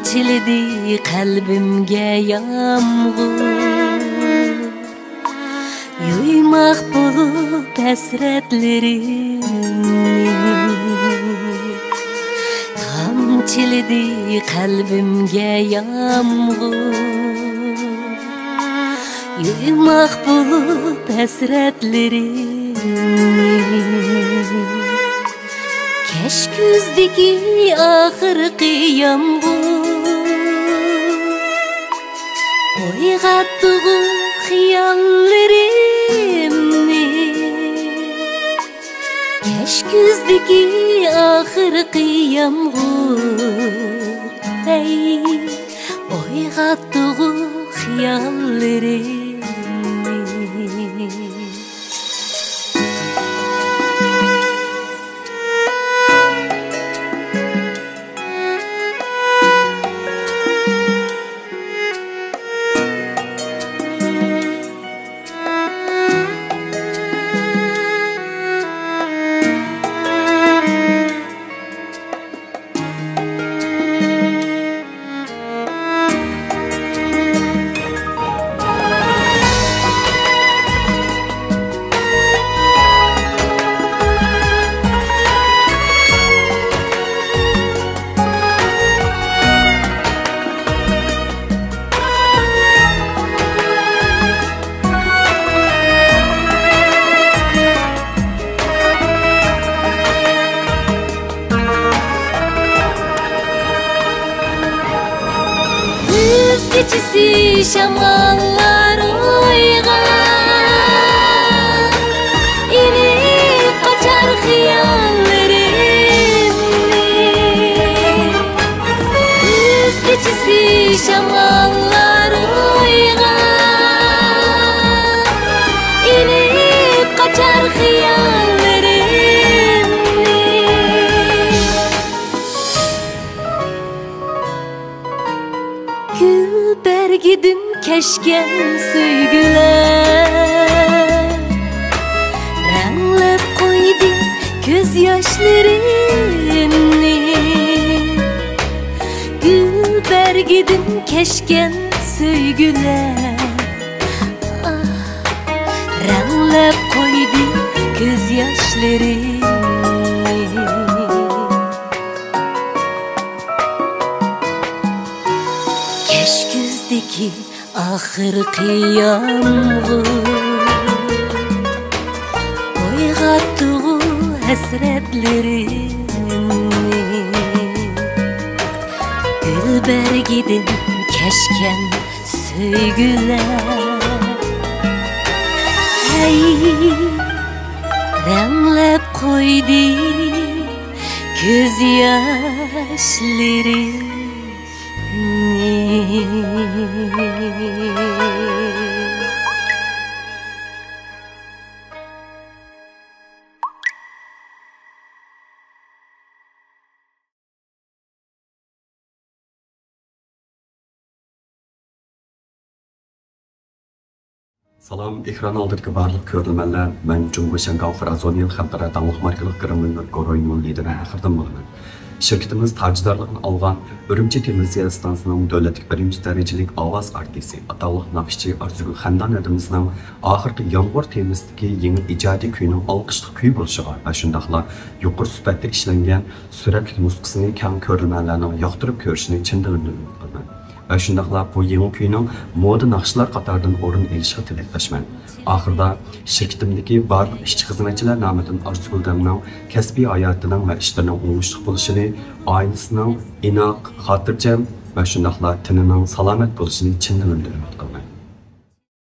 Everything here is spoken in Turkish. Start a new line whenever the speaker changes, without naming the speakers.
Tamçilidi kalbimge yağmur, yuymak bulup hasretlerimni. Tamçilidi kalbimge yağmur, yuymak bulup hasretlerimni. Keş güzdeki ahırkı yağmur, oygattığı hayallerimni. Keş güzdeki ahırkı yağmur, ey oygattığı hayallerimni. Geçisi şamanlar oygar, inip kaçar hayallerimni. Yüz geçisi şamanlar oygar, inip kaçar hayallerimni. Bergidin keşken söygüler, renglep koydu göz yaşlarımni. Gül bergidin keşken söygüler, renglep koydu göz yaşlarımni. Keşküzdeki ahırkı yağmur, oygattığı hasretlerimni. Gül bergidin keşken söygüler, hey renglep koydu göz yaşlarımni.
Salam, ekran aldırkı barlıq görülmələr. Mən Cumhuriyet Şengal Frazoniyel Xalqara Dağlıq Markalık Qırımlıdır Goroyunun lideri Xırdım Mılının. Şirketimiz tacdarlığını alğan Ürümçi Televizya Stansının dövlətlik birinci dərəcəlik avaz artisti, atallıq naqşçı Arzugul Xandan adımızın ahırkı Yağmur temizindeki yeni icadi köyünün alqışlıq köy buluşuğa və şundaqla yuqur sübətlik işlənген sürətli musiqisini kəm görülmələrinin yaxtırıb görüşünü içində öndürülür. Ve şundaqla bu yeni köyünün moda naqşlar qatardan orun elişə tiləkləşmən. Axırda şirketimdeki barlıq işçi xizmətçilər namıdan Arzugul'dan kəsbi hayatının ve işlərinin oğuşluq buluşunu, ailəsinin inaq, xatırcəm ve şundaqla tininin salamet buluşunu içində öndürülür.